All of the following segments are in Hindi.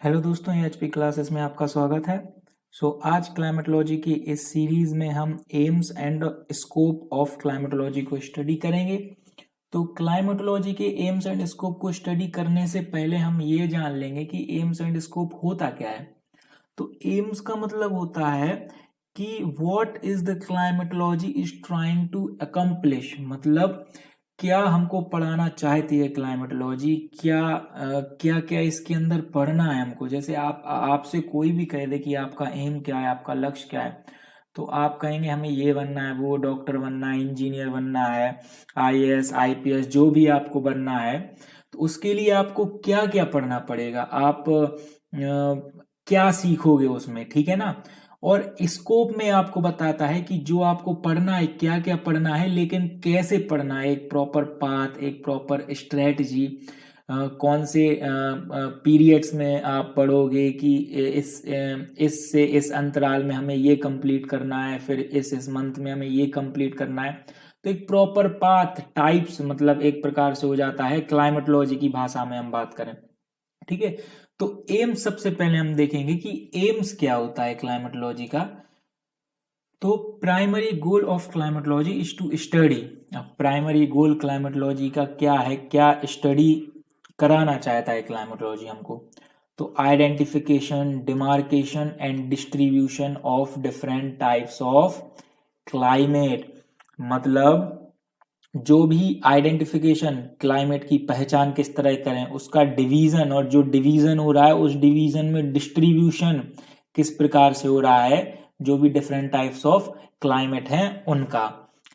हेलो दोस्तों, एचपी क्लासेस में आपका स्वागत है। आज क्लाइमेटोलॉजी की इस सीरीज में हम AIIMS and scope of climatology को स्टडी करेंगे। तो क्लाइमेटोलॉजी के एम्स एंड स्कोप को स्टडी करने से पहले हम ये जान लेंगे कि एम्स एंड स्कोप होता क्या है। तो एम्स का मतलब होता है कि what is the climatology is trying to accomplish, मतलब क्या हमको पढ़ाना चाहती है क्लाइमेटोलॉजी, क्या क्या इसके अंदर पढ़ना है हमको। जैसे आपसे कोई भी कह दे कि आपका एम क्या है, आपका लक्ष्य क्या है, तो आप कहेंगे हमें ये बनना है, वो डॉक्टर बनना है, इंजीनियर बनना है, आईएएस आईपीएस जो भी आपको बनना है। तो उसके लिए आपको क्या क्या पढ़ना पड़ेगा, आप क्या सीखोगे उसमें, ठीक है ना। और स्कोप में आपको बताता है कि जो आपको पढ़ना है क्या क्या पढ़ना है, लेकिन कैसे पढ़ना है, एक प्रॉपर पाथ, एक प्रॉपर स्ट्रेटजी, कौन से पीरियड्स में आप पढ़ोगे कि इस से इस अंतराल में हमें ये कंप्लीट करना है, फिर इस मंथ में हमें ये कंप्लीट करना है। तो एक प्रॉपर पाथ टाइप्स, मतलब एक प्रकार से हो जाता है क्लाइमेटोलॉजी की भाषा में हम बात करें, ठीक है। तो एम्स सबसे पहले हम देखेंगे कि एम्स क्या होता है क्लाइमेटोलॉजी का। तो primary goal of climatology is to study. अब प्राइमरी गोल क्लाइमेटोलॉजी का क्या है, क्या स्टडी कराना चाहता है क्लाइमेटोलॉजी हमको। तो identification, demarcation and distribution of different types of climate, मतलब जो भी आइडेंटिफिकेशन, क्लाइमेट की पहचान किस तरह करें, उसका डिवीजन, और जो डिवीजन हो रहा है उस डिवीजन में डिस्ट्रीब्यूशन किस प्रकार से हो रहा है, जो भी डिफरेंट टाइप्स ऑफ क्लाइमेट हैं उनका,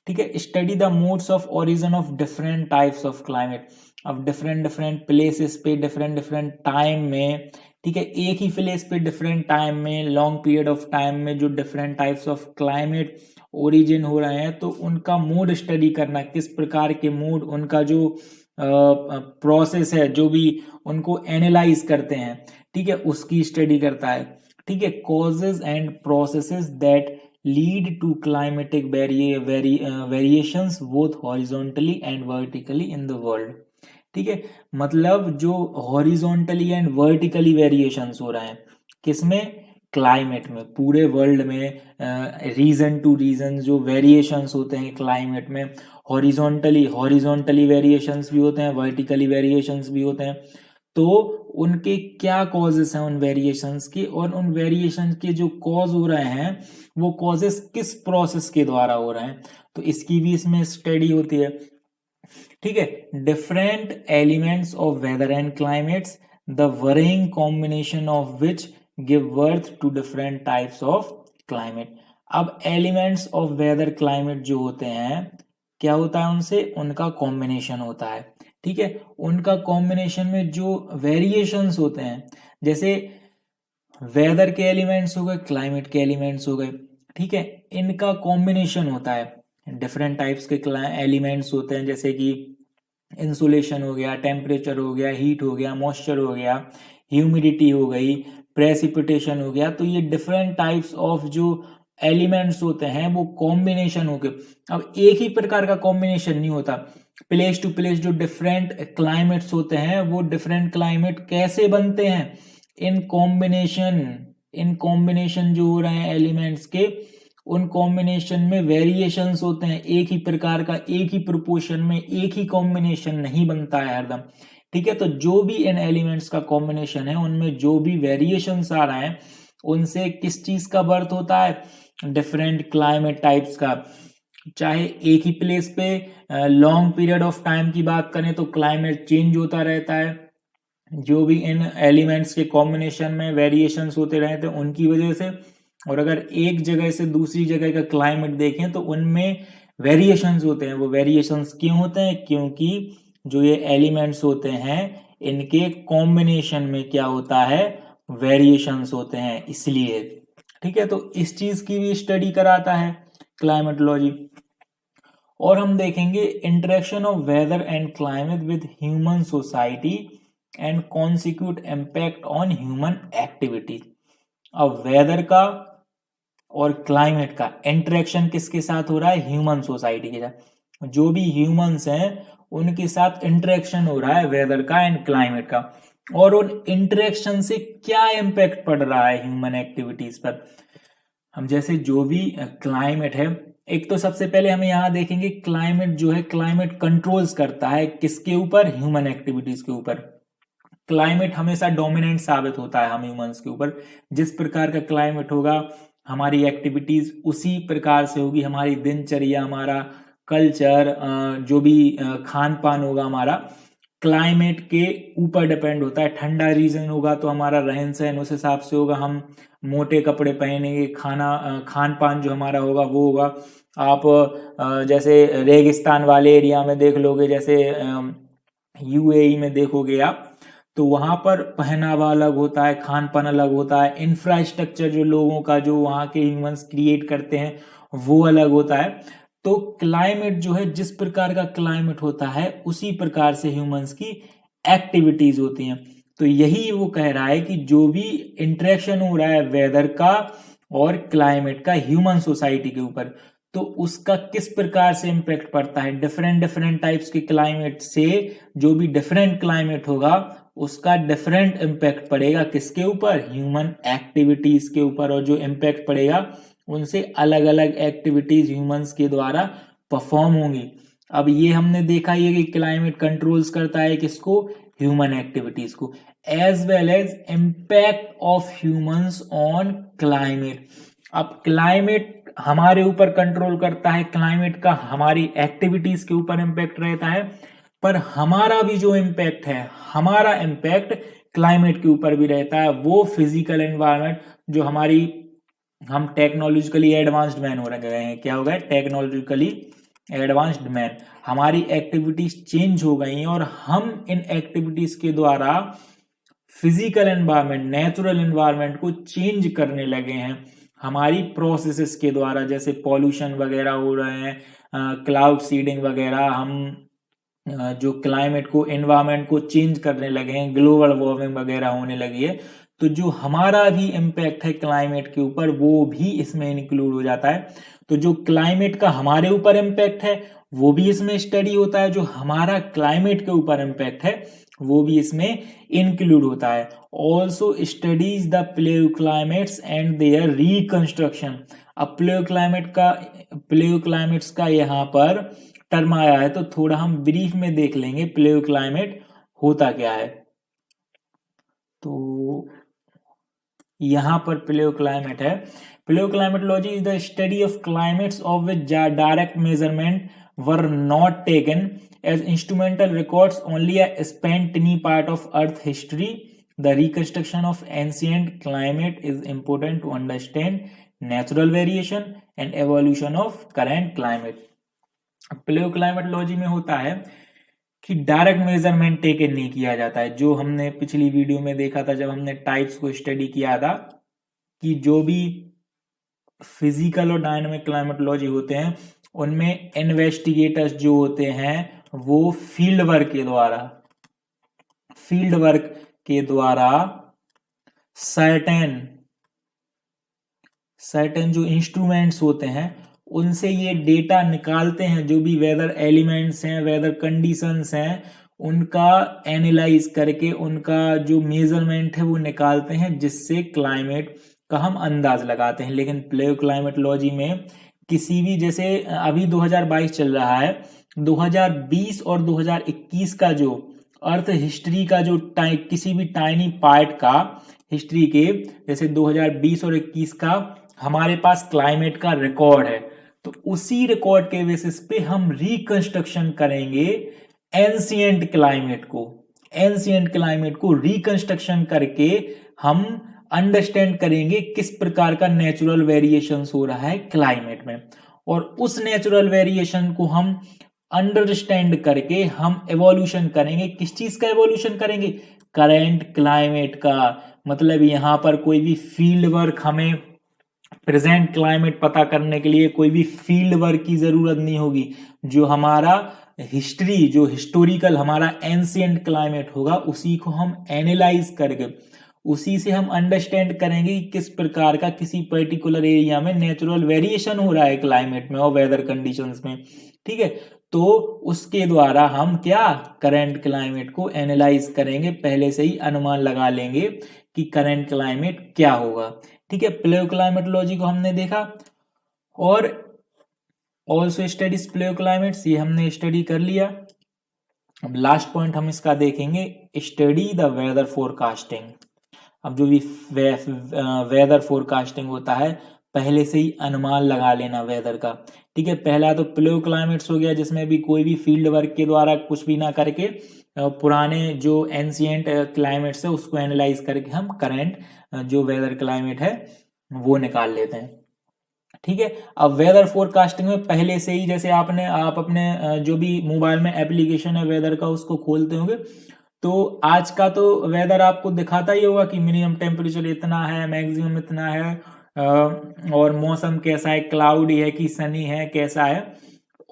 ठीक है। Study the modes of origin of different types of climate. अब डिफरेंट डिफरेंट प्लेसेस पे डिफरेंट डिफरेंट टाइम में, ठीक है, एक ही प्लेस पे डिफरेंट टाइम में, लॉन्ग पीरियड ऑफ टाइम में जो different types of climate origin हो रहे हैं, तो उनका मोड स्टडी करना, किस प्रकार के मोड, उनका जो प्रोसेस है, जो भी उनको एनालाइज करते हैं, ठीक है, उसकी स्टडी करता है, ठीक है। Causes and processes that lead to climatic variations both horizontally and vertically in the world, ठीक है। मतलब जो हॉरिजॉन्टली एंड वर्टिकली वेरिएशंस हो रहे हैं, किसमें, क्लाइमेट में, पूरे वर्ल्ड में रीजन टू रीजन जो वेरिएशंस होते हैं क्लाइमेट में, हॉरिजॉन्टली वेरिएशंस भी होते हैं, वर्टिकली वेरिएशंस भी होते हैं। तो उनके क्या कॉजेस हैं उन वेरिएशंस की, और उन वेरिएशन के जो कॉज हो रहे हैं वो कॉजेस किस प्रोसेस के द्वारा हो रहे हैं, तो इसकी भी इसमें स्टडी होती है, ठीक है। Different elements of weather and climates, the varying combination of which give birth to different types of climate. अब एलिमेंट्स ऑफ वेदर क्लाइमेट जो होते हैं, क्या होता है उनसे, उनका कॉम्बिनेशन होता है, ठीक है। उनका कॉम्बिनेशन में जो वेरिएशंस होते हैं, जैसे वेदर के एलिमेंट्स हो गए, क्लाइमेट के एलिमेंट्स हो गए, ठीक है, इनका कॉम्बिनेशन होता है। डिफरेंट टाइप्स के एलिमेंट्स होते हैं, जैसे कि इंसुलेशन हो गया, टेम्परेचर हो गया, हीट हो गया, मॉइस्चर हो गया, ह्यूमिडिटी हो गई, प्रेसिपिटेशन हो गया। तो ये डिफरेंट टाइप्स ऑफ जो एलिमेंट्स होते हैं वो कॉम्बिनेशन हो गए। अब एक ही प्रकार का कॉम्बिनेशन नहीं होता, प्लेस टू प्लेस जो डिफरेंट क्लाइमेट्स होते हैं, वो डिफरेंट क्लाइमेट कैसे बनते हैं, इन कॉम्बिनेशन जो हो रहे हैं एलिमेंट्स के, उन कॉम्बिनेशन में वेरिएशंस होते हैं। एक ही प्रकार का, एक ही प्रोपोर्शन में, एक ही कॉम्बिनेशन नहीं बनता है हरदम, ठीक है। तो जो भी इन एलिमेंट्स का कॉम्बिनेशन है, उनमें जो भी वेरिएशंस आ रहे हैं, उनसे किस चीज का बर्थ होता है, डिफरेंट क्लाइमेट टाइप्स का। चाहे एक ही प्लेस पे लॉन्ग पीरियड ऑफ टाइम की बात करें तो क्लाइमेट चेंज होता रहता है, जो भी इन एलिमेंट्स के कॉम्बिनेशन में वेरिएशंस होते रहते हैं उनकी वजह से। और अगर एक जगह से दूसरी जगह का क्लाइमेट देखें तो उनमें वेरिएशंस होते हैं। वो वेरिएशंस क्यों होते हैं, क्योंकि जो ये एलिमेंट्स होते हैं इनके कॉम्बिनेशन में क्या होता है, वेरिएशंस होते हैं, इसलिए, ठीक है। तो इस चीज की भी स्टडी कराता है क्लाइमेटोलॉजी। और हम देखेंगे interaction of weather and climate with human society and consequent impact on human activity. अब वेदर का और क्लाइमेट का इंटरेक्शन किसके साथ हो रहा है, ह्यूमन सोसाइटी के साथ। जो भी ह्यूमंस हैं उनके साथ इंटरेक्शन हो रहा है वेदर का एंड क्लाइमेट का। और उन इंटरेक्शन से क्या इम्पैक्ट पड़ रहा है ह्यूमन एक्टिविटीज पर। हम जैसे जो भी क्लाइमेट है, एक तो सबसे पहले हम यहाँ देखेंगे क्लाइमेट जो है, क्लाइमेट कंट्रोल्स करता है किसके ऊपर, ह्यूमन एक्टिविटीज के ऊपर। क्लाइमेट हमेशा डोमिनेंट साबित होता है हम ह्यूमंस के ऊपर। जिस प्रकार का क्लाइमेट होगा हमारी एक्टिविटीज उसी प्रकार से होगी, हमारी दिनचर्या, हमारा कल्चर, जो भी खान पान होगा हमारा क्लाइमेट के ऊपर डिपेंड होता है। ठंडा रीजन होगा तो हमारा रहन सहन उस हिसाब से होगा, हम मोटे कपड़े पहनेंगे, खान पान जो हमारा होगा वो होगा। आप जैसे रेगिस्तान वाले एरिया में देख लोगे, जैसे यूएई में देखोगे आप, तो वहां पर पहनावा अलग होता है, खान पान अलग होता है, इंफ्रास्ट्रक्चर जो लोगों का जो वहां के ह्यूमंस क्रिएट करते हैं वो अलग होता है। तो क्लाइमेट जो है, जिस प्रकार का क्लाइमेट होता है उसी प्रकार से ह्यूमंस की एक्टिविटीज होती हैं। तो यही वो कह रहा है कि जो भी इंटरेक्शन हो रहा है वेदर का और क्लाइमेट का ह्यूमन सोसाइटी के ऊपर, तो उसका किस प्रकार से इम्पैक्ट पड़ता है। डिफरेंट डिफरेंट टाइप्स के क्लाइमेट से जो भी डिफरेंट क्लाइमेट होगा उसका डिफरेंट इम्पैक्ट पड़ेगा किसके ऊपर, ह्यूमन एक्टिविटीज के ऊपर। और जो इम्पैक्ट पड़ेगा उनसे अलग अलग एक्टिविटीज ह्यूमंस के द्वारा परफॉर्म होंगी। अब ये हमने देखा ये कि क्लाइमेट कंट्रोल्स करता है किसको, ह्यूमन एक्टिविटीज को, as well as impact of humans on climate. अब क्लाइमेट हमारे ऊपर कंट्रोल करता है, क्लाइमेट का हमारी एक्टिविटीज के ऊपर इम्पैक्ट रहता है, पर हमारा भी जो इम्पैक्ट है, हमारा इम्पैक्ट क्लाइमेट के ऊपर भी रहता है। वो फिजिकल एनवायरनमेंट जो हमारी, हम टेक्नोलॉजिकली एडवांस्ड मैन हो गए हैं, क्या हो गए, टेक्नोलॉजिकली एडवांस्ड मैन, हमारी एक्टिविटीज चेंज हो गई हैं और हम इन एक्टिविटीज के द्वारा फिजिकल एनवायरनमेंट, नेचुरल एनवायरनमेंट को चेंज करने लगे हैं हमारी प्रोसेसेस के द्वारा। जैसे पॉल्यूशन वगैरह हो रहे हैं, क्लाउड सीडिंग वगैरह, हम जो क्लाइमेट को, एनवायरनमेंट को चेंज करने लगे हैं, ग्लोबल वार्मिंग वगैरह होने लगी है। तो जो हमारा भी इम्पैक्ट है क्लाइमेट के ऊपर वो भी इसमें इंक्लूड हो जाता है। तो जो क्लाइमेट का हमारे ऊपर इम्पैक्ट है वो भी इसमें स्टडी होता है, जो हमारा क्लाइमेट के ऊपर इम्पैक्ट है वो भी इसमें इंक्लूड होता है। Also studies the paleoclimates and their reconstruction. अब प्लेयोक्लाइमेट्स का यहाँ पर टर्म आया है तो थोड़ा हम ब्रीफ में देख लेंगे प्लेयोक्लाइमेट होता क्या है। तो यहां पर प्लेयोक्लाइमेट है, paleoclimatology is the study of climates of which direct measurement were not taken as instrumental records only a span tiny part of earth history. The reconstruction of ancient climate is important to understand natural variation and evolution of current climate. Paleoclimatology में होता है कि डायरेक्ट मेजरमेंट टेकन नहीं किया जाता है। जो हमने पिछली वीडियो में देखा था जब हमने टाइप्स को स्टडी किया था कि जो भी फिजिकल और डायनामिक क्लाइमेटोलॉजी होते हैं उनमें इन्वेस्टिगेटर्स जो होते हैं वो फील्ड वर्क के द्वारा सर्टेन जो इंस्ट्रूमेंट्स होते हैं उनसे ये डेटा निकालते हैं, जो भी वेदर एलिमेंट्स हैं, वेदर कंडीशंस हैं, उनका एनालाइज करके उनका जो मेजरमेंट है वो निकालते हैं, जिससे क्लाइमेट का हम अंदाज लगाते हैं। लेकिन प्लेयोक्लाइमेटोलॉजी में किसी भी, जैसे अभी 2022 चल रहा है, 2020 और 2021 का जो अर्थ हिस्ट्री का जो किसी भी टाइनी पार्ट का हिस्ट्री के, जैसे 2020 और 21 का हमारे पास क्लाइमेट का रिकॉर्ड है, तो उसी रिकॉर्ड के बेसिस पे हम रिकंस्ट्रक्शन करेंगे एंशिएंट क्लाइमेट को रिकंस्ट्रक्शन करके हम अंडरस्टैंड करेंगे किस प्रकार का नेचुरल वेरिएशन हो रहा है क्लाइमेट में, और उस नेचुरल वेरिएशन को हम अंडरस्टैंड करके हम एवोल्यूशन करेंगे। किस चीज का एवोल्यूशन करेंगे, करेंट क्लाइमेट का। मतलब यहां पर कोई भी फील्ड वर्क, हमें प्रेजेंट क्लाइमेट पता करने के लिए कोई भी फील्ड वर्क की जरूरत नहीं होगी। जो हमारा हिस्ट्री, जो हिस्टोरिकल हमारा एंशिएंट क्लाइमेट होगा उसी को हम एनालाइज करके उसी से हम अंडरस्टैंड करेंगे कि किस प्रकार का किसी पर्टिकुलर एरिया में नेचुरल वेरिएशन हो रहा है क्लाइमेट में और वेदर कंडीशंस में। ठीक है, तो उसके द्वारा हम क्या करंट क्लाइमेट को एनालाइज करेंगे, पहले से ही अनुमान लगा लेंगे कि करंट क्लाइमेट क्या होगा। ठीक है, प्लेयोक्लाइमेटोलॉजी को हमने देखा, और ऑल्सो स्टडीज प्लेयोक्लाइमेट्स, ये हमने स्टडी कर लिया। अब लास्ट पॉइंट हम इसका देखेंगे, स्टडी द वेदर फोरकास्टिंग। अब जो भी वेदर फोरकास्टिंग होता है, पहले से ही अनुमान लगा लेना वेदर का। ठीक है, पहला तो प्लेयो क्लाइमेट्स हो गया, जिसमें भी कोई भी फील्ड वर्क के द्वारा कुछ भी ना करके पुराने जो एंशिएंट क्लाइमेट्स है उसको एनालाइज करके हम करंट जो वेदर क्लाइमेट है वो निकाल लेते हैं। ठीक है, अब वेदर फोरकास्टिंग में पहले से ही, जैसे आप अपने जो भी मोबाइल में एप्लीकेशन है वेदर का उसको खोलते होंगे, तो आज का तो वेदर आपको दिखाता ही होगा कि मिनिमम टेम्परेचर इतना है, मैक्सिमम इतना है, और मौसम कैसा है, क्लाउडी है कि सनी है, कैसा है।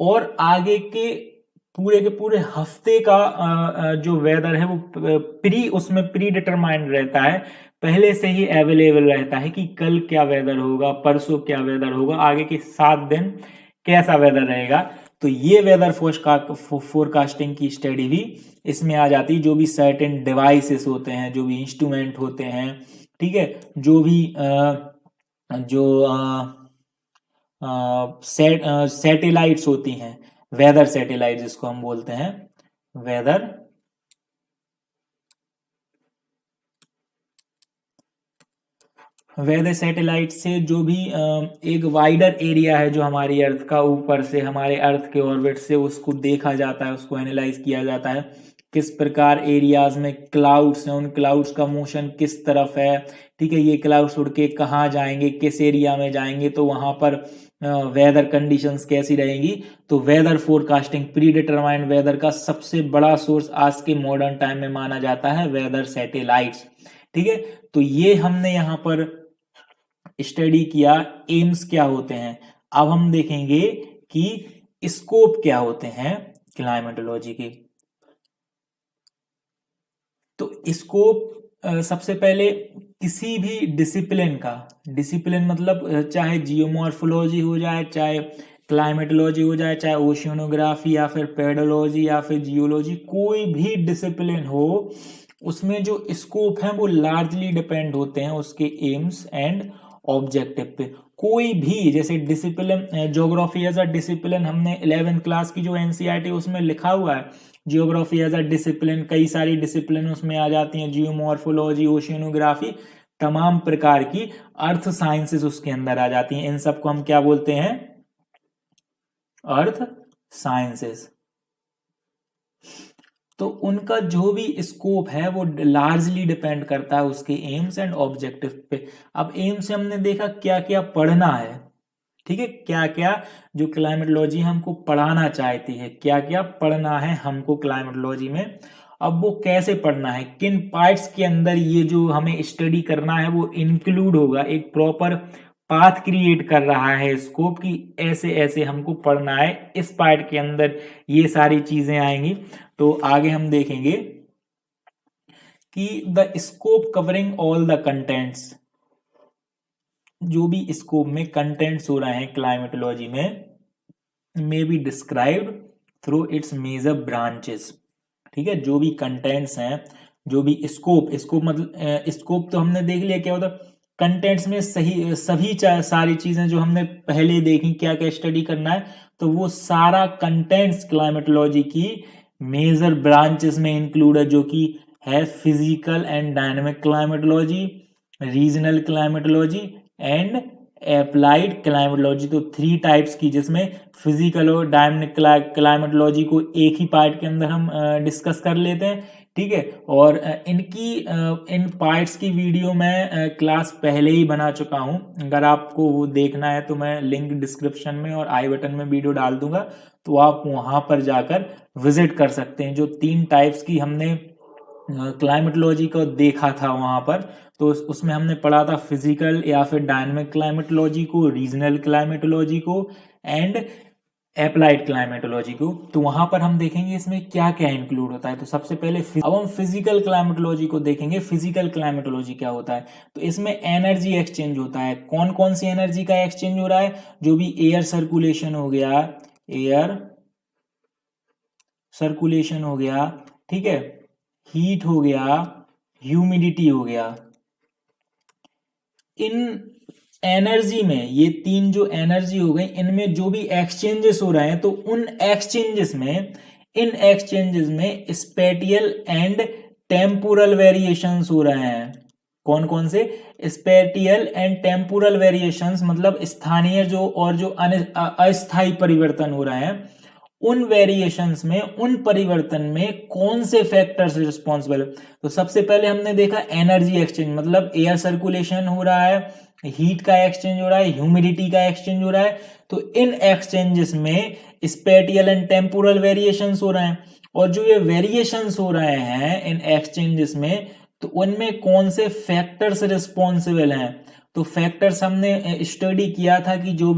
और आगे के पूरे हफ्ते का जो वेदर है वो उसमें प्री डिटरमाइंड रहता है, पहले से ही अवेलेबल रहता है कि कल क्या वेदर होगा, परसों क्या वेदर होगा, आगे के 7 दिन कैसा वेदर रहेगा। तो ये वेदर फोरकास्टिंग की स्टडी भी इसमें आ जाती है। जो भी सर्टेन डिवाइसेस होते हैं, जो भी इंस्ट्रूमेंट होते हैं, ठीक है, जो भी सैटेलाइट्स होती हैं, वेदर सैटेलाइट जिसको हम बोलते हैं, वेदर सैटेलाइट से जो भी एक वाइडर एरिया है जो हमारी अर्थ का, ऊपर से हमारे अर्थ के ऑर्बिट से उसको देखा जाता है, उसको एनालाइज किया जाता है, किस प्रकार एरियाज में क्लाउड्स हैं, उन क्लाउड्स का मोशन किस तरफ है। ठीक है, ये क्लाउड्स उड़ के कहाँ जाएंगे, किस एरिया में जाएंगे, तो वहां पर वेदर कंडीशंस कैसी रहेंगी। तो weather forecasting, predetermined weather का सबसे बड़ा सोर्स आज के मॉडर्न टाइम में माना जाता है वेदर सैटेलाइट्स। ठीक है, तो ये हमने यहाँ पर स्टडी किया एम्स क्या होते हैं। अब हम देखेंगे कि स्कोप क्या होते हैं क्लाइमेटोलॉजी के। तो स्कोप सबसे पहले किसी भी डिसिप्लिन का, डिसिप्लिन मतलब चाहे जियोमॉर्फोलॉजी हो जाए, चाहे क्लाइमेटोलॉजी हो जाए, चाहे ओशियनोग्राफी या फिर पेडोलॉजी या फिर जियोलॉजी, कोई भी डिसिप्लिन हो, उसमें जो स्कोप है वो लार्जली डिपेंड होते हैं उसके एम्स एंड ऑब्जेक्टिव पे। कोई भी, जैसे discipline, geography as a discipline हमने 11th क्लास की जो एनसीईआरटी उसमें लिखा हुआ है, जियोग्राफी एज अ डिसिप्लिन, कई सारी डिसिप्लिन उसमें आ जाती हैं, जियोमॉर्फोलॉजी, ओशियनोग्राफी, तमाम प्रकार की अर्थ साइंसेस उसके अंदर आ जाती हैं। इन सबको हम क्या बोलते हैं, अर्थ साइंसेस। तो उनका जो भी स्कोप है वो लार्जली डिपेंड करता है उसके एम्स एंड ऑब्जेक्टिव पे। अब एम्स से हमने देखा क्या क्या पढ़ना है, ठीक है, क्या क्या जो क्लाइमेटोलॉजी हमको पढ़ाना चाहती है, क्या क्या पढ़ना है हमको क्लाइमेटोलॉजी में। अब वो कैसे पढ़ना है, किन पार्ट्स के अंदर ये जो हमें स्टडी करना है वो इंक्लूड होगा, एक प्रॉपर पाथ क्रिएट कर रहा है स्कोप की, ऐसे ऐसे हमको पढ़ना है, इस पार्ट के अंदर ये सारी चीजें आएंगी। तो आगे हम देखेंगे कि the scope covering all the contents, जो भी स्कोप में कंटेंट्स हो रहे हैं क्लाइमेटोलॉजी में be described through its major branches. ठीक है, जो भी कंटेंट्स हैं, जो भी स्कोप मतलब स्कोप तो हमने देख लिया क्या होता है, कंटेंट्स में सभी सारी चीजें जो हमने पहले देखी, क्या क्या स्टडी करना है, तो वो सारा कंटेंट्स क्लाइमेटोलॉजी की मेजर ब्रांचेस में इंक्लूड है, जो कि है physical and dynamic climatology, regional climatology and applied climatology. तो 3 टाइप्स की, जिसमें फिजिकल और डायनेमिक क्लाइमेटोलॉजी को एक ही पार्ट के अंदर हम डिस्कस कर लेते हैं। ठीक है, और इन पार्ट्स की वीडियो मैं क्लास पहले ही बना चुका हूं, अगर आपको वो देखना है तो मैं लिंक डिस्क्रिप्शन में और आई बटन में वीडियो डाल दूंगा, तो आप वहां पर जाकर विजिट कर सकते हैं। जो 3 टाइप्स की हमने क्लाइमेटोलॉजी को देखा था वहां पर, तो उसमें हमने पढ़ा था फिजिकल या फिर डायनेमिक क्लाइमेटोलॉजी को, रीजनल क्लाइमेटोलॉजी को एंड अप्लाइड क्लाइमेटोलॉजी को। तो वहां पर हम देखेंगे इसमें क्या क्या इंक्लूड होता है। तो सबसे पहले अब हम फिजिकल क्लाइमेटोलॉजी को देखेंगे। फिजिकल क्लाइमेटोलॉजी क्या होता है, तो इसमें एनर्जी एक्सचेंज होता है। कौन कौन सी एनर्जी का एक्सचेंज हो रहा है, जो भी एयर सर्कुलेशन हो गया, एयर सर्कुलेशन हो गया, ठीक है, हीट हो गया, ह्यूमिडिटी हो गया। इन एनर्जी में, ये तीन जो एनर्जी हो गई, इनमें जो भी एक्सचेंजेस हो रहे हैं, तो उन एक्सचेंजेस में, इन एक्सचेंजेस में स्पेटियल एंड टेम्पोरल वेरिएशंस हो रहे हैं। कौन कौन से? स्पेटियल एंड टेम्पोरल वेरिएशंस, मतलब स्थानीय जो और जो अस्थायी परिवर्तन हो रहे हैं, उन वेरिएशंस में, उन परिवर्तन में कौन से फैक्टर्स रिस्पॉन्सिबल है? तो सबसे पहले हमने देखा एनर्जी एक्सचेंज, मतलब एयर सर्कुलेशन हो रहा है, हीट का एक्सचेंज हो रहा है, ह्यूमिडिटी का एक्सचेंज हो रहा है। तो इन एक्सचेंजेस में स्पेटियल एंड टेम्पोरल वेरिएशंस हो रहे हैं, और जो ये वेरिएशंस हो रहे हैं इन एक्सचेंजेस में, तो उनमें कौन से फैक्टर्स रिस्पॉन्सिबल हैं? तो फैक्टर्स हमने स्टडी किया था कि जो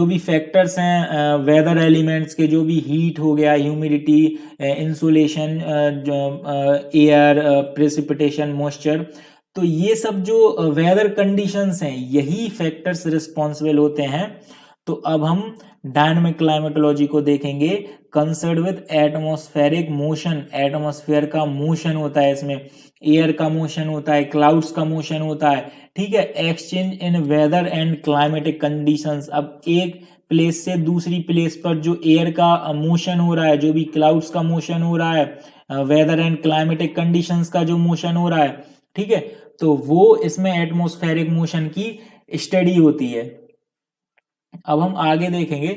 भी फैक्टर्स हैं वेदर एलिमेंट्स के, जो भी हीट हो गया, humidity, insulation, air, precipitation, moisture, तो ये सब जो वेदर कंडीशंस हैं, यही फैक्टर्स रिस्पॉन्सिबल होते हैं। तो अब हम डायनामिक क्लाइमेटोलॉजी को देखेंगे, concern with atmospheric motion. Atmosphere का मोशन होता है, इसमें एयर का मोशन होता है, क्लाउड्स का मोशन होता है, ठीक है। Exchange in weather and climatic conditions, अब एक प्लेस से दूसरी प्लेस पर जो एयर का मोशन हो रहा है, जो भी क्लाउड्स का मोशन हो रहा है, वेदर एंड क्लाइमेटिक कंडीशंस का जो मोशन हो रहा है, ठीक है, तो वो इसमें एटमॉस्फेरिक मोशन की स्टडी होती है। अब हम आगे देखेंगे,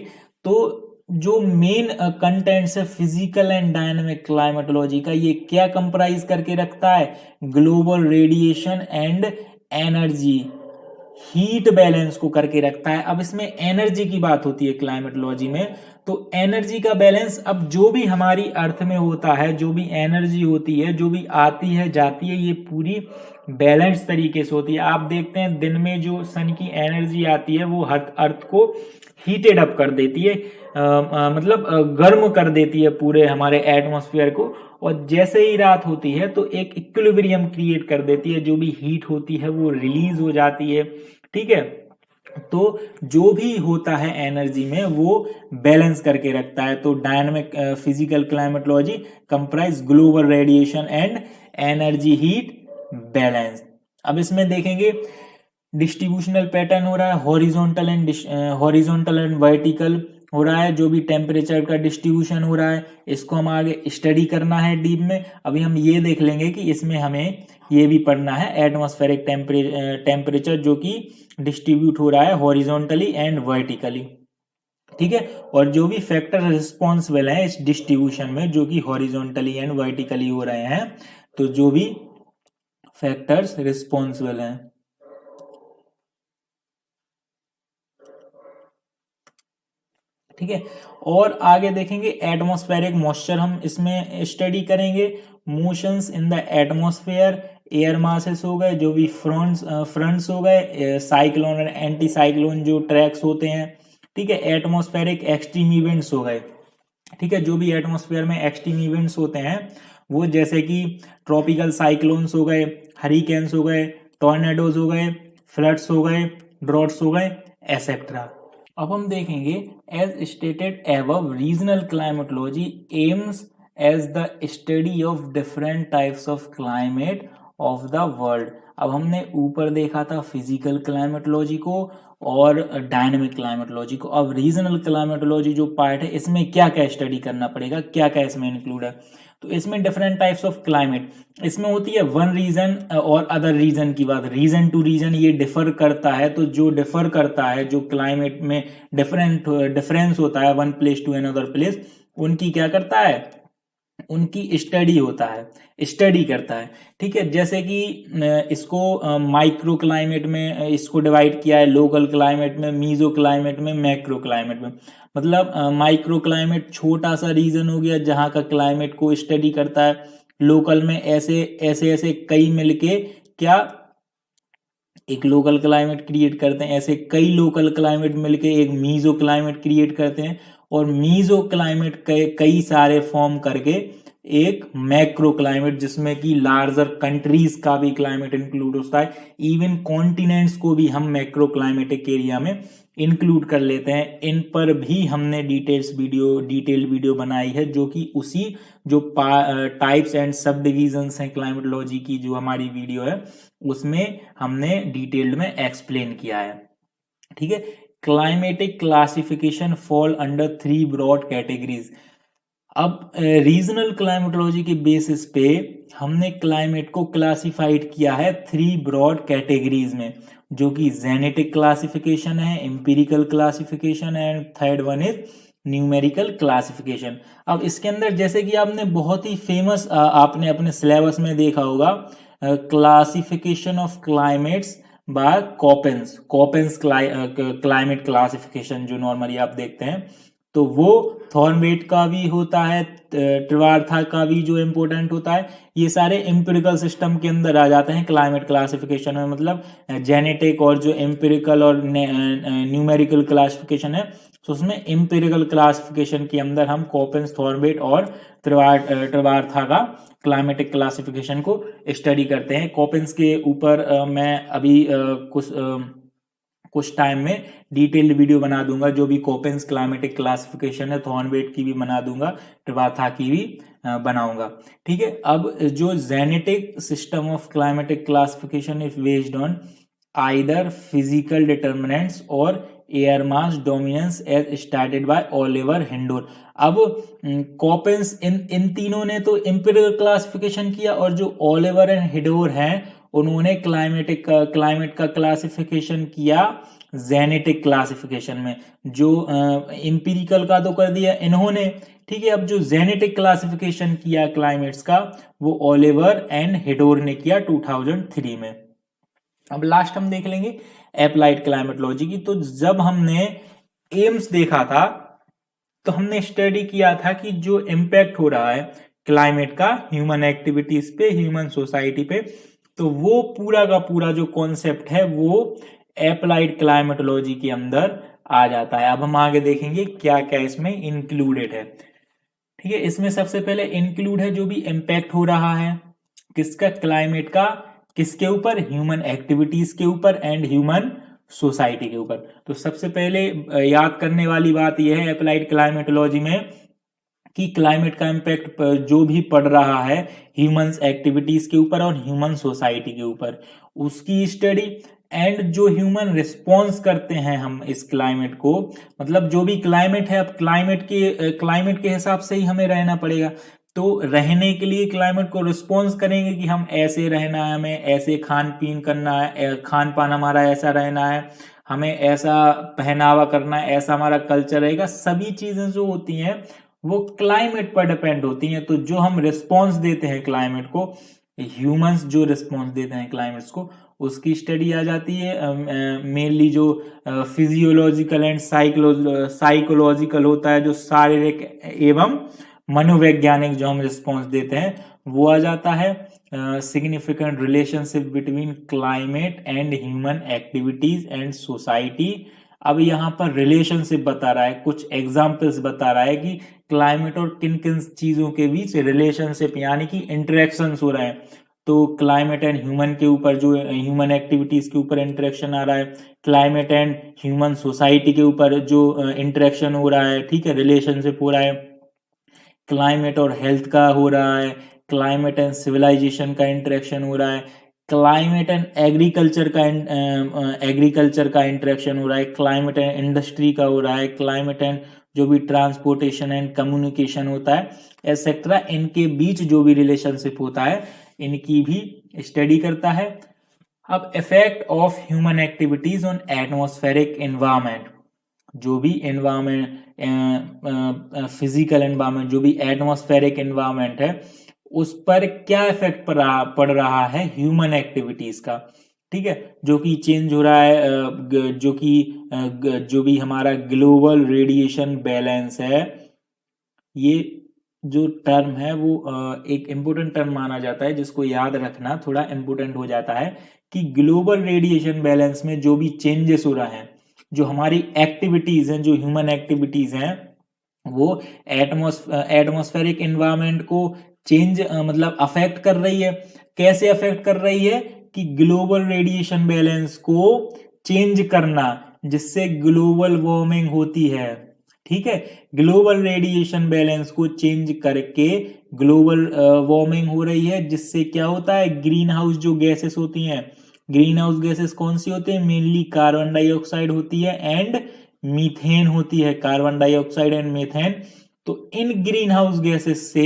तो जो मेन कंटेंट्स है फिजिकल एंड डायनामिक क्लाइमेटोलॉजी का, ये क्या कंप्राइज करके रखता है? Global radiation and energy, heat balance को करके रखता है। अब इसमें एनर्जी की बात होती है क्लाइमेटोलॉजी में, तो एनर्जी का बैलेंस, अब जो भी हमारी अर्थ में होता है, जो भी एनर्जी होती है, जो भी आती है जाती है, ये पूरी बैलेंस तरीके से होती है। आप देखते हैं दिन में जो सन की एनर्जी आती है, वो अर्थ को हीटेड अप कर देती है, मतलब गर्म कर देती है पूरे हमारे एटमॉस्फेयर को, और जैसे ही रात होती है तो एक इक्विलिब्रियम क्रिएट कर देती है, जो भी हीट होती है वो रिलीज हो जाती है, ठीक है। तो जो भी होता है एनर्जी में, वो बैलेंस करके रखता है। तो dynamic physical climatology comprise global radiation and energy heat balance. अब इसमें देखेंगे डिस्ट्रीब्यूशनल पैटर्न हो रहा है, हॉरिजॉन्टल एंड वर्टिकल हो रहा है, जो भी टेम्परेचर का डिस्ट्रीब्यूशन हो रहा है, इसको हम आगे स्टडी करना है डीप में। अभी हम ये देख लेंगे कि इसमें हमें ये भी पढ़ना है एटमॉस्फेरिक टेम्परेचर, जो कि डिस्ट्रीब्यूट हो रहा है हॉरिजॉन्टली एंड वर्टिकली, ठीक है। और जो भी फैक्टर रिस्पॉन्सिबल है इस डिस्ट्रीब्यूशन में, जो कि हॉरिजॉन्टली एंड वर्टिकली हो रहे हैं, तो जो भी फैक्टर्स रिस्पॉन्सिबल हैं, ठीक है। और आगे देखेंगे एटमॉस्फेरिक मॉइस्चर, हम इसमें स्टडी करेंगे। Motions in the atmosphere, air masses हो गए, जो भी फ्रंट्स हो गए, साइक्लोन और एंटी साइक्लोन जो ट्रैक्स होते हैं, ठीक है। एटमॉस्फेरिक एक्सट्रीम इवेंट्स हो गए, ठीक है, जो भी एटमॉस्फेयर में एक्सट्रीम इवेंट्स होते हैं, वो जैसे कि ट्रॉपिकल साइक्लोन्स हो गए, हरिकेन्स हो गए, टॉर्नेडोज हो गए, फ्लड्स हो गए, ड्रॉट्स हो गए, एसेट्रा। अब हम देखेंगे as stated above, regional climatology aims as the study of different types of climate of the world. अब हमने ऊपर देखा था फिजिकल क्लाइमेटोलॉजी को और डायनेमिक क्लाइमेटोलॉजी को। अब रीजनल क्लाइमेटोलॉजी जो पार्ट है, इसमें क्या क्या स्टडी करना पड़ेगा, क्या क्या इसमें इंक्लूड है? तो इसमें डिफरेंट टाइप्स ऑफ क्लाइमेट, इसमें होती है वन रीजन और अदर रीजन की बात, रीजन टू रीजन ये डिफर करता है। तो जो डिफर करता है, जो क्लाइमेट में डिफरेंस होता है one place to another place, उनकी क्या करता है, उनकी स्टडी होता है, स्टडी करता है, ठीक है। जैसे कि इसको माइक्रो क्लाइमेट में इसको डिवाइड किया है, लोकल क्लाइमेट में, मीजो क्लाइमेट में, मैक्रो क्लाइमेट में। मतलब माइक्रो क्लाइमेट छोटा सा रीजन हो गया जहां का क्लाइमेट को स्टडी करता है। लोकल में ऐसे ऐसे ऐसे कई मिलके क्या एक लोकल क्लाइमेट क्रिएट करते हैं, ऐसे कई लोकल क्लाइमेट मिलके एक मीजो क्लाइमेट क्रिएट करते हैं, और मीजो क्लाइमेट कई सारे फॉर्म करके एक मैक्रो क्लाइमेट, जिसमें कि लार्जर कंट्रीज का भी क्लाइमेट इंक्लूड होता है, इवन कॉन्टिनेंट्स को भी हम मैक्रो क्लाइमेटिक एरिया में इंक्लूड कर लेते हैं। इन पर भी हमने डिटेल्ड वीडियो बनाई है, जो कि उसी जो टाइप्स एंड सब डिविजन्स हैं क्लाइमेटोलॉजी की, जो हमारी वीडियो है उसमें हमने डिटेल्ड में एक्सप्लेन किया है। ठीक है। Climatic classification fall under 3 broad categories. अब रीजनल क्लाइमेटोलॉजी के बेसिस पे हमने क्लाइमेट को क्लासिफाइड किया है 3 ब्रॉड कैटेगरीज में, जो कि जेनेटिक क्लासिफिकेशन है, एम्पिरिकल क्लासिफिकेशन है, and third one is numerical classification. अब इसके अंदर जैसे कि आपने बहुत ही फेमस आपने अपने सिलेबस में देखा होगा, classification of climates by Koppen's climate classification जो नॉर्मली आप देखते हैं, तो वो थॉर्नवेट का भी होता है, ट्रिवार्था का भी जो इम्पोर्टेंट होता है, ये सारे एम्पिरिकल सिस्टम के अंदर आ जाते हैं क्लाइमेट क्लासिफिकेशन में। मतलब जेनेटिक और जो एम्पिरिकल और न्यूमेरिकल क्लासिफिकेशन है, तो उसमें एम्पिरिकल क्लासिफिकेशन के अंदर हम कॉपेंस, थॉर्नवेट और ट्रिवार्था का क्लाइमेटिक क्लासिफिकेशन को स्टडी करते हैं। कॉपेंस के ऊपर मैं अभी कुछ टाइम में डिटेल्ड वीडियो बना दूंगा, जो भी कॉपेंस क्लाइमेटिक क्लासिफिकेशन है, थॉर्नवेट की भी बना दूंगा, ट्रिवार्था की भी बनाऊंगा। ठीक है। अब जो genetic system of climatic classification is based on either physical determinants or air mass dominance as started by Oliver Hendor. अब कॉपेंस इन तीनों ने तो एम्पिरिकल क्लासिफिकेशन किया, और जो ओलिवर एंड हेंडोर हैं उन्होंने क्लाइमेट का क्लासिफिकेशन किया जेनेटिक क्लासिफिकेशन में। जो एम्पिरिकल का तो कर दिया इन्होंने, ठीक है। अब जो जेनेटिक क्लासिफिकेशन किया क्लाइमेट्स का, वो ओलिवर एंड हेडोर ने किया 2003 में। अब लास्ट हम देख लेंगे एप्लाइड क्लाइमेटोलॉजी की। तो जब हमने एम्स देखा था, तो हमने स्टडी किया था कि जो इम्पैक्ट हो रहा है क्लाइमेट का ह्यूमन एक्टिविटीज पे, ह्यूमन सोसाइटी पे, तो वो पूरा का पूरा जो कॉन्सेप्ट है वो एप्लाइड क्लाइमेटोलॉजी के अंदर आ जाता है। अब हम आगे देखेंगे क्या क्या इसमें इंक्लूडेड है। ठीक है। इसमें सबसे पहले इंक्लूड है जो भी इम्पैक्ट हो रहा है किसका, क्लाइमेट का, किसके ऊपर, ह्यूमन एक्टिविटीज के ऊपर एंड ह्यूमन सोसाइटी के ऊपर। तो सबसे पहले याद करने वाली बात यह है अप्लाइड क्लाइमेटोलॉजी में कि क्लाइमेट का इम्पैक्ट जो भी पड़ रहा है ह्यूमंस एक्टिविटीज के ऊपर और ह्यूमन सोसाइटी के ऊपर, उसकी स्टडी एंड जो ह्यूमन रिस्पॉन्स करते हैं हम इस क्लाइमेट को, मतलब जो भी क्लाइमेट है, अब क्लाइमेट के हिसाब से ही हमें रहना पड़ेगा। तो रहने के लिए क्लाइमेट को रिस्पॉन्स करेंगे कि हम ऐसे रहना है, हमें ऐसे खान पीन करना है, खान पान हमारा ऐसा रहना है, हमें ऐसा पहनावा करना है, ऐसा हमारा कल्चर रहेगा। सभी चीजें जो होती हैं वो क्लाइमेट पर डिपेंड होती हैं। तो जो हम रिस्पॉन्स देते हैं क्लाइमेट को, ह्यूमंस जो रिस्पॉन्स देते हैं क्लाइमेट्स को, उसकी स्टडी आ जाती है। मेनली जो फिजियोलॉजिकल एंड साइकोलॉजिकल होता है, जो शारीरिक एवं मनोवैज्ञानिक जो हम रिस्पॉन्स देते हैं, वो आ जाता है। Significant relationship between climate and human activities and society. अब यहाँ पर रिलेशनशिप बता रहा है, कुछ एग्जाम्पल्स बता रहा है कि क्लाइमेट और किन किन चीजों के बीच रिलेशनशिप यानी कि इंटरेक्शन हो रहे हैं। तो क्लाइमेट एंड ह्यूमन के ऊपर, जो ह्यूमन एक्टिविटीज के ऊपर इंटरेक्शन आ रहा है, क्लाइमेट एंड ह्यूमन सोसाइटी के ऊपर जो इंटरेक्शन हो रहा है, ठीक है, रिलेशनशिप हो रहा है, क्लाइमेट और हेल्थ का हो रहा है, क्लाइमेट एंड सिविलाइजेशन का इंटरेक्शन हो रहा है, क्लाइमेट एंड एग्रीकल्चर का इंटरेक्शन हो रहा है, क्लाइमेट एंड इंडस्ट्री का हो रहा है, क्लाइमेट एंड जो भी ट्रांसपोर्टेशन एंड कम्युनिकेशन होता है, एटसेट्रा, इनके बीच जो भी रिलेशनशिप होता है, इनकी भी स्टडी करता है। अब effect of human activities on atmospheric environment, जो भी एनवायरमेंट, फिजिकल एनवायरमेंट, जो भी एटमॉस्फेरिक एनवायरमेंट है, उस पर क्या इफेक्ट पड़ रहा है ह्यूमन एक्टिविटीज का। ठीक है। जो कि चेंज हो रहा है, जो भी हमारा ग्लोबल रेडिएशन बैलेंस है, ये जो टर्म है वो एक इंपोर्टेंट टर्म माना जाता है, जिसको याद रखना थोड़ा इंपोर्टेंट हो जाता है कि ग्लोबल रेडिएशन बैलेंस में जो भी चेंजेस हो रहे हैं, जो हमारी एक्टिविटीज हैं, जो ह्यूमन एक्टिविटीज हैं, वो एटमॉस्फेरिक एनवायरमेंट को चेंज मतलब अफेक्ट कर रही है। कैसे अफेक्ट कर रही है कि ग्लोबल रेडिएशन बैलेंस को चेंज करना, जिससे ग्लोबल वार्मिंग होती है। ठीक है, ग्लोबल रेडिएशन बैलेंस को चेंज करके ग्लोबल वार्मिंग हो रही है, जिससे क्या होता है, ग्रीन हाउस जो गैसेस होती हैं, ग्रीन हाउस गैसेस कौन सी होती है, मेनली कार्बन डाइऑक्साइड होती है एंड मीथेन होती है, कार्बन डाइऑक्साइड एंड मीथेन। तो इन ग्रीन हाउस गैसेस से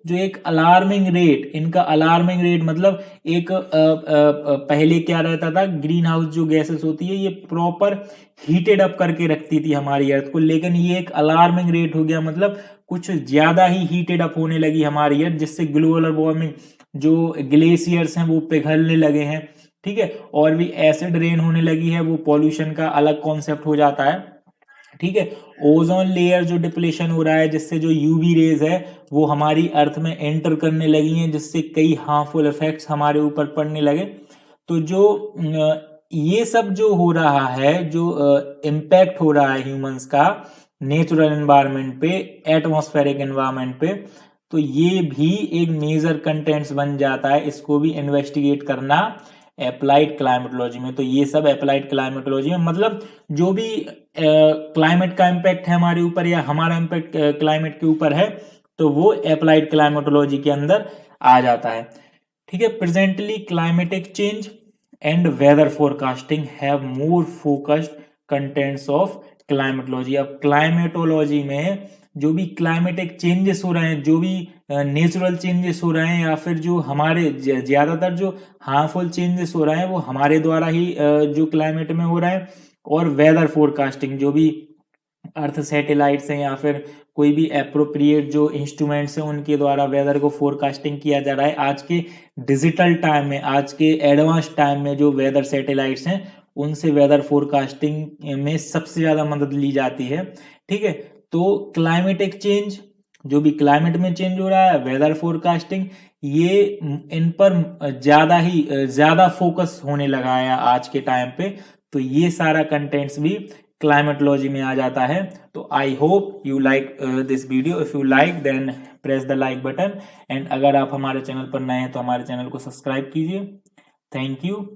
जो एक अलार्मिंग रेट, इनका अलार्मिंग रेट मतलब एक पहले क्या रहता था, ग्रीन हाउस जो गैसेस होती है ये प्रॉपर हीटेड अप करके रखती थी हमारी अर्थ को, लेकिन ये एक अलार्मिंग रेट हो गया, मतलब कुछ ज्यादा ही हीटेड अप होने लगी हमारी अर्थ, जिससे ग्लोबल वार्मिंग, जो ग्लेशियर्स हैं वो पिघलने लगे हैं। ठीक है, और भी एसिड रेन होने लगी है, वो पॉल्यूशन का अलग कॉन्सेप्ट हो जाता है। ठीक है, ओजोन लेयर जो डिप्लेशन हो रहा है, जिससे जो यूवी रेज है वो हमारी अर्थ में एंटर करने लगी हैं, जिससे कई हार्मफुल इफेक्ट्स हमारे ऊपर पड़ने लगे। तो जो ये सब जो हो रहा है, जो इम्पैक्ट हो रहा है ह्यूमंस का नेचुरल एनवायरनमेंट पे, एटमॉस्फेरिक एनवायरनमेंट पे, तो ये भी एक मेजर कंटेंट्स बन जाता है, इसको भी इन्वेस्टिगेट करना अप्लाइड क्लाइमेटोलॉजी में। तो ये सब अप्लाइड क्लाइमेटोलॉजी में, मतलब जो भी क्लाइमेट का इम्पैक्ट है हमारे ऊपर या हमारा इम्पैक्ट क्लाइमेट के ऊपर है, तो वो अप्लाइड क्लाइमेटोलॉजी के अंदर आ जाता है। ठीक है, presently climatic change and weather forecasting have more focused contents of climatology. अब क्लाइमेटोलॉजी में जो भी क्लाइमेटिक चेंजेस हो रहे हैं, जो भी नेचुरल चेंजेस हो रहे हैं, या फिर जो हमारे ज्यादातर जो हार्मफुल चेंजेस हो रहे हैं वो हमारे द्वारा ही जो क्लाइमेट में हो रहे हैं, और वेदर फोरकास्टिंग, जो भी अर्थ सैटेलाइट्स हैं या फिर कोई भी एप्रोप्रिएट जो इंस्ट्रूमेंट्स हैं उनके द्वारा वेदर को फोरकास्टिंग किया जा रहा है। आज के डिजिटल टाइम में, आज के एडवांस टाइम में जो वेदर सैटेलाइट्स हैं उनसे वेदर फोरकास्टिंग में सबसे ज्यादा मदद ली जाती है। ठीक है, तो क्लाइमेटिक चेंज, जो भी क्लाइमेट में चेंज हो रहा है, वेदर फोरकास्टिंग, ये इन पर ज्यादा फोकस होने लगा है आज के टाइम पे। तो ये सारा कंटेंट्स भी क्लाइमेटोलॉजी में आ जाता है। तो I hope you like this video. If you like then press the like button, and अगर आप हमारे चैनल पर नए हैं तो हमारे चैनल को सब्सक्राइब कीजिए। Thank you.